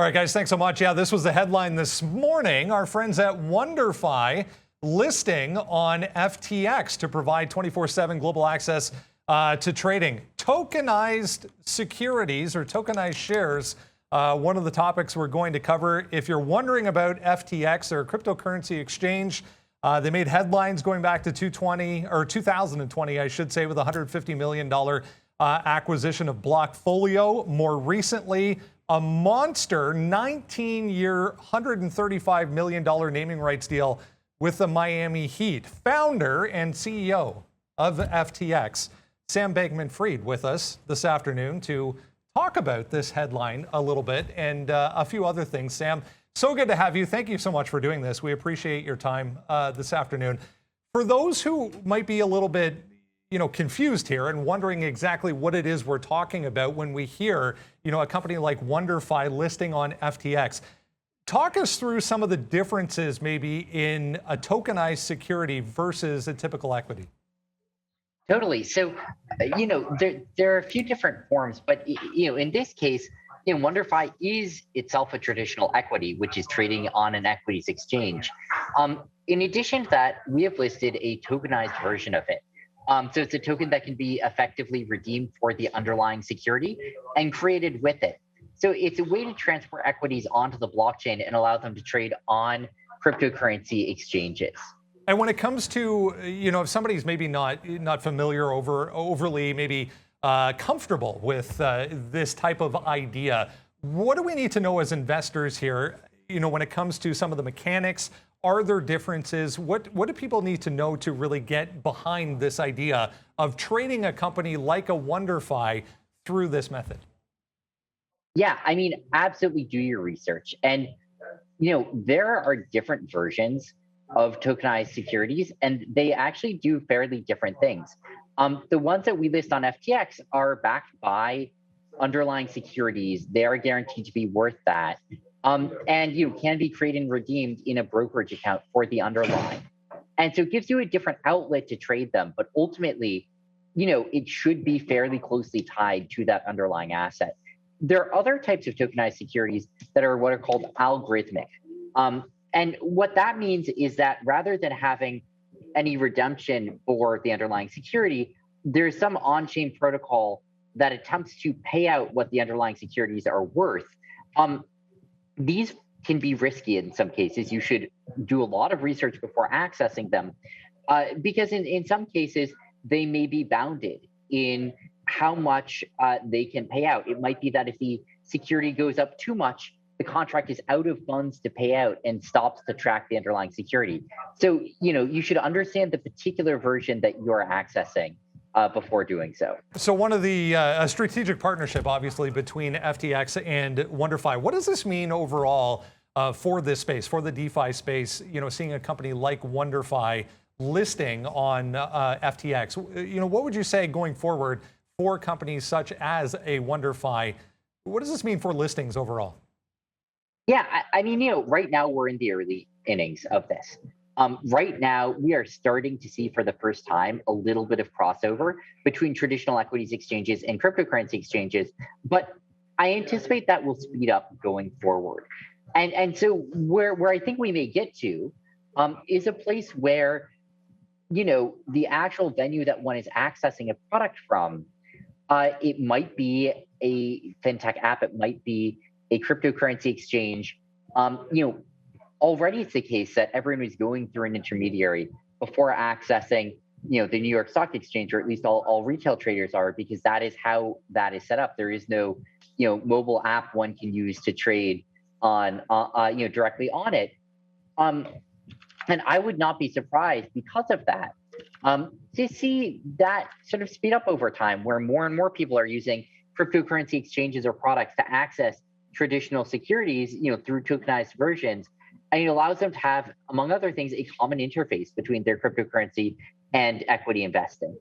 All right, guys, thanks so much. Yeah, this was the headline this morning. Our friends at WonderFi listing on FTX to provide 24/7 global access to trading. Tokenized securities or tokenized shares, one of the topics we're going to cover. If you're wondering about FTX, their cryptocurrency exchange, they made headlines going back to 2020, I should say, with a $150 million acquisition of Blockfolio. More recently, a monster 19-year, $135 million naming rights deal with the Miami Heat. Founder and CEO of FTX, Sam Bankman-Fried, with us this afternoon to talk about this headline a little bit and a few other things. Sam, so good to have you. Thank you so much for doing this. We appreciate your time this afternoon. For those who might be a little bit confused here and wondering exactly what it is we're talking about when we hear, a company like WonderFi listing on FTX. Talk us through some of the differences maybe in a tokenized security versus a typical equity. Totally. So, there are a few different forms, but, in this case, WonderFi is itself a traditional equity, which is trading on an equities exchange. In addition to that, we have listed a tokenized version of it. So it's a token that can be effectively redeemed for the underlying security and created with it. So it's a way to transfer equities onto the blockchain and allow them to trade on cryptocurrency exchanges. And when it comes to, if somebody's maybe not familiar overly maybe comfortable with this type of idea, what do we need to know as investors here, when it comes to some of the mechanics? Are there differences? What do people need to know to really get behind this idea of trading a company like a WonderFi through this method? Yeah, absolutely do your research. And, there are different versions of tokenized securities, and they actually do fairly different things. The ones that we list on FTX are backed by underlying securities. They are guaranteed to be worth that. And can be created and redeemed in a brokerage account for the underlying. And so it gives you a different outlet to trade them. But ultimately, it should be fairly closely tied to that underlying asset. There are other types of tokenized securities that are what are called algorithmic. And what that means is that rather than having any redemption for the underlying security, there's some on-chain protocol that attempts to pay out what the underlying securities are worth. These can be risky in some cases. You should do a lot of research before accessing them, because in some cases, they may be bounded in how much they can pay out. It might be that if the security goes up too much, the contract is out of funds to pay out and stops to track the underlying security. So, you should understand the particular version that you're accessing before doing so. So one of the a strategic partnership, obviously, between FTX and WonderFi. What does this mean overall for this space, for the DeFi space? Seeing a company like WonderFi listing on FTX. What would you say going forward for companies such as a WonderFi? What does this mean for listings overall? Yeah, right now we're in the early innings of this. Right now, we are starting to see for the first time a little bit of crossover between traditional equities exchanges and cryptocurrency exchanges, but I anticipate that will speed up going forward. And so where I think we may get to is a place where, the actual venue that one is accessing a product from, it might be a fintech app, it might be a cryptocurrency exchange. Already it's the case that everyone is going through an intermediary before accessing, the New York Stock Exchange, or at least all retail traders are, because that is how that is set up. There is no, mobile app one can use to trade on, directly on it. And I would not be surprised because of that to see that sort of speed up over time, where more and more people are using cryptocurrency exchanges or products to access traditional securities, through tokenized versions. And it allows them to have, among other things, a common interface between their cryptocurrency and equity investing.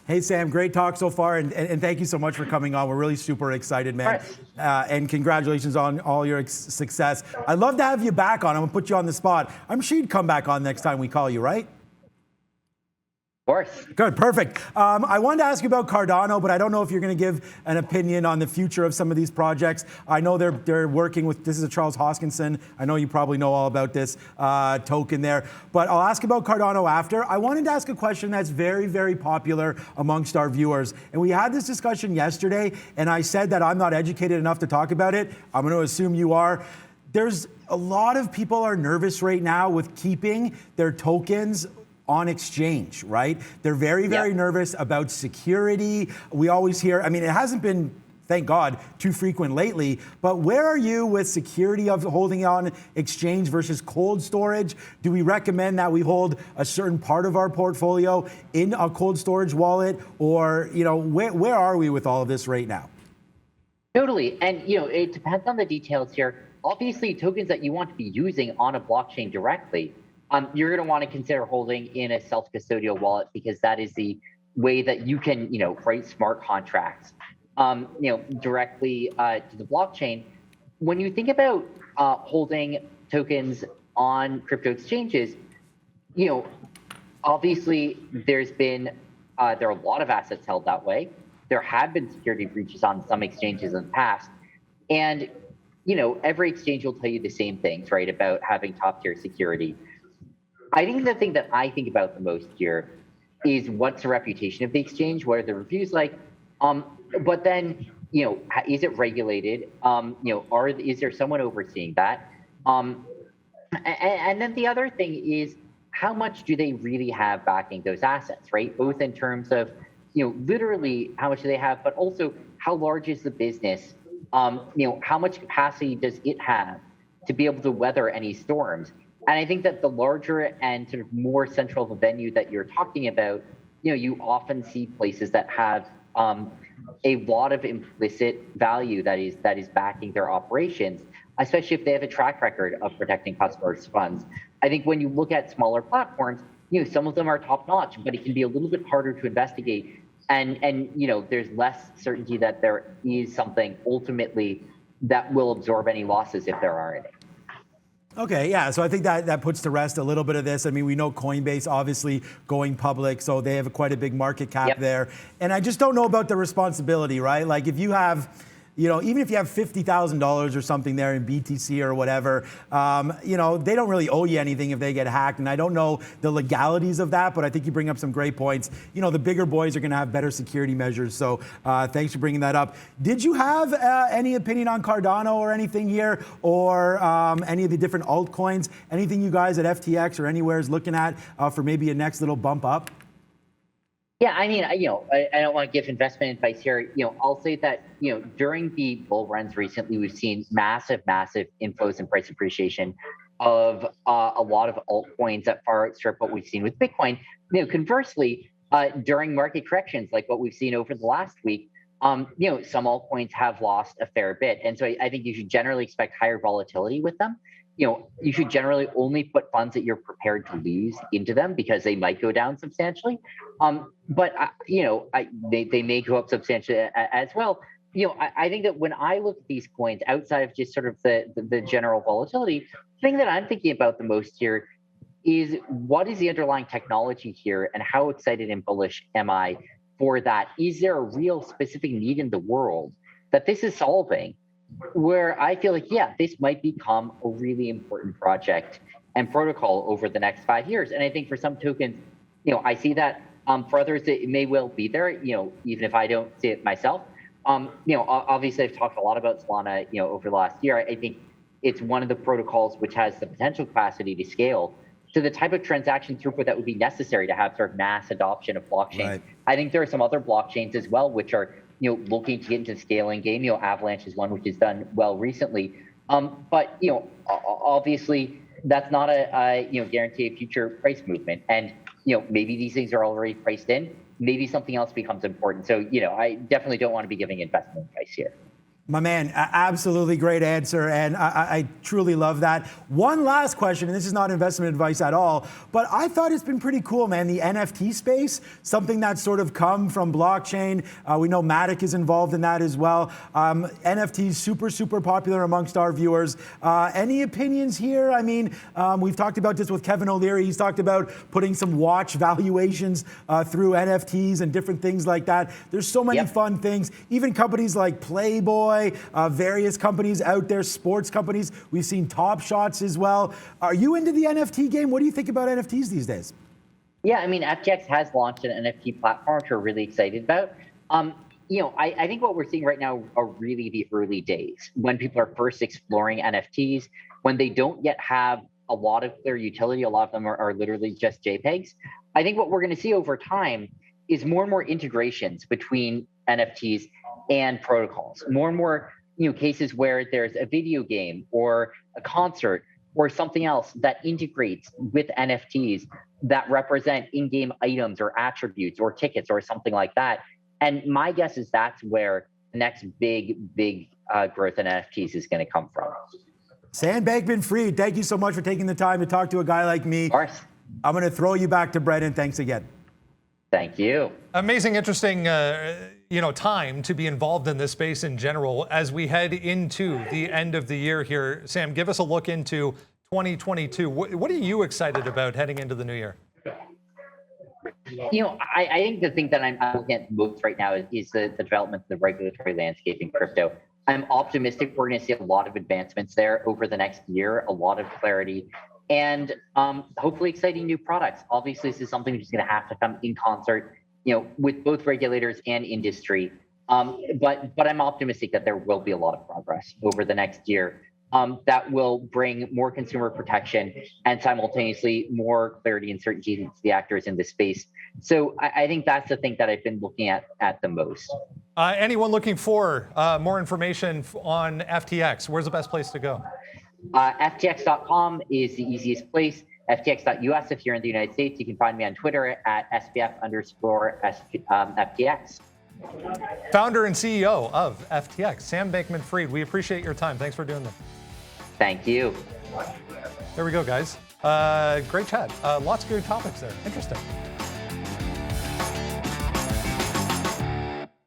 Hey, Sam, great talk so far, and thank you so much for coming on. We're really super excited, man. And congratulations on all your success. I'd love to have you back on. I'm gonna put you on the spot. I'm sure you'd come back on next time we call you, right? course. Good, perfect. I wanted to ask you about Cardano, but I don't know if you're going to give an opinion on the future of some of these projects. I know they're working with, this is a Charles Hoskinson. I know you probably know all about this token there, but I'll ask about Cardano after. I wanted to ask a question that's very, very popular amongst our viewers. And we had this discussion yesterday, and I said that I'm not educated enough to talk about it. I'm going to assume you are. There's a lot of people are nervous right now with keeping their tokens on exchange, right? They're very, very nervous about security. We always hear, I mean, it hasn't been, thank God, too frequent lately, but where are you with security of holding on exchange versus cold storage? Do we recommend that we hold a certain part of our portfolio in a cold storage wallet? Or, you know, where are we with all of this right now? Totally. And, you know, it depends on the details here. Obviously, tokens that you want to be using on a blockchain directly, you're going to want to consider holding in a self-custodial wallet, because that is the way that you can, you know, write smart contracts, you know, directly to the blockchain. When you think about holding tokens on crypto exchanges, you know, obviously there's been there are a lot of assets held that way. There have been security breaches on some exchanges in the past, and you know, every exchange will tell you the same things, right, about having top-tier security. I think the thing that I think about the most here is what's the reputation of the exchange? What are the reviews like? But then, you know, is it regulated? You know, is there someone overseeing that? And then the other thing is, how much do they really have backing those assets, right? Both in terms of, you know, literally how much do they have, but also how large is the business? You know, how much capacity does it have to be able to weather any storms? And I think that the larger and sort of more central of a venue that you're talking about, you know, you often see places that have a lot of implicit value that is backing their operations, especially if they have a track record of protecting customers' funds. I think when you look at smaller platforms, you know, some of them are top notch, but it can be a little bit harder to investigate. And you know, there's less certainty that there is something ultimately that will absorb any losses if there are any. Okay, yeah, so I think that puts to rest a little bit of this. I mean, we know Coinbase obviously going public, so they have quite a big market cap there. And I just don't know about the responsibility, right? Like if you have, you know, even if you have $50,000 or something there in BTC or whatever, you know, they don't really owe you anything if they get hacked. And I don't know the legalities of that, but I think you bring up some great points. You know, the bigger boys are going to have better security measures. So thanks for bringing that up. Did you have any opinion on Cardano or anything here, or any of the different altcoins? Anything you guys at FTX or anywhere is looking at for maybe a next little bump up? Yeah, I mean, you know, I don't want to give investment advice here. You know, I'll say that, you know, during the bull runs recently, we've seen massive inflows and price appreciation of a lot of altcoins that far outstrip what we've seen with Bitcoin. You know, conversely, during market corrections like what we've seen over the last week, you know, some altcoins have lost a fair bit. And so I think you should generally expect higher volatility with them. You know, you should generally only put funds that you're prepared to lose into them, because they might go down substantially. But you know, they may go up substantially as well. You know, I think that when I look at these coins outside of just sort of the general volatility, the thing that I'm thinking about the most here is what is the underlying technology here, and how excited and bullish am I for that? Is there a real specific need in the world that this is solving, where I feel like, yeah, this might become a really important project and protocol over the next 5 years? And I think for some tokens, you know, I see that. For others, it may well be there, you know, even if I don't see it myself. You know, obviously I've talked a lot about Solana, you know, over the last year. I think it's one of the protocols which has the potential capacity to scale to the type of transaction throughput that would be necessary to have sort of mass adoption of blockchain. Right. I think there are some other blockchains as well, which are, you know, looking to get into the scaling game. You know, Avalanche is one which has done well recently. But, you know, obviously that's not a you know, guarantee of future price movement. And, you know, maybe these things are already priced in. Maybe something else becomes important. So, you know, I definitely don't want to be giving investment advice here. My man, absolutely great answer, and I truly love that. One last question, and this is not investment advice at all, but I thought it's been pretty cool, man. The NFT space, something that's sort of come from blockchain. We know Matic is involved in that as well. NFTs, super popular amongst our viewers. Any opinions here? I mean, we've talked about this with Kevin O'Leary. He's talked about putting some watch valuations through NFTs and different things like that. There's so many fun things. Even companies like Playboy, various companies out there, sports companies. We've seen Top Shots as well. Are you into the NFT game? What do you think about NFTs these days? Yeah, I mean, FTX has launched an NFT platform, which we're really excited about. You know, I think what we're seeing right now are really the early days when people are first exploring NFTs, when they don't yet have a lot of clear utility. A lot of them are literally just JPEGs. I think what we're going to see over time is more and more integrations between NFTs and protocols. More and more, cases where there's a video game or a concert or something else that integrates with NFTs that represent in-game items or attributes or tickets or something like that. And my guess is that's where the next big growth in NFTs is going to come from. Sam Bankman-Fried, thank you so much for taking the time to talk to a guy like me. Of course. I'm going to throw you back to Brendan. Thanks again. Thank you. Amazing, interesting, time to be involved in this space in general as we head into the end of the year here. Sam, give us a look into 2022. What are you excited about heading into the new year? I think the thing that I'm looking at most right now is the development of the regulatory landscape in crypto. I'm optimistic we're going to see a lot of advancements there over the next year, a lot of clarity, and hopefully exciting new products. Obviously, this is something which is going to have to come in concert, with both regulators and industry. But I'm optimistic that there will be a lot of progress over the next year that will bring more consumer protection and simultaneously more clarity and certainty to the actors in this space. So I think that's the thing that I've been looking at the most. Anyone looking for more information on FTX, where's the best place to go? FTX.com is the easiest place. FTX.us if you're in the United States. You can find me on Twitter at SPF_FTX. Founder and CEO of FTX, Sam Bankman-Fried. We appreciate your time. Thanks for doing this. Thank you. There we go, guys. Great chat. Lots of good topics there. Interesting.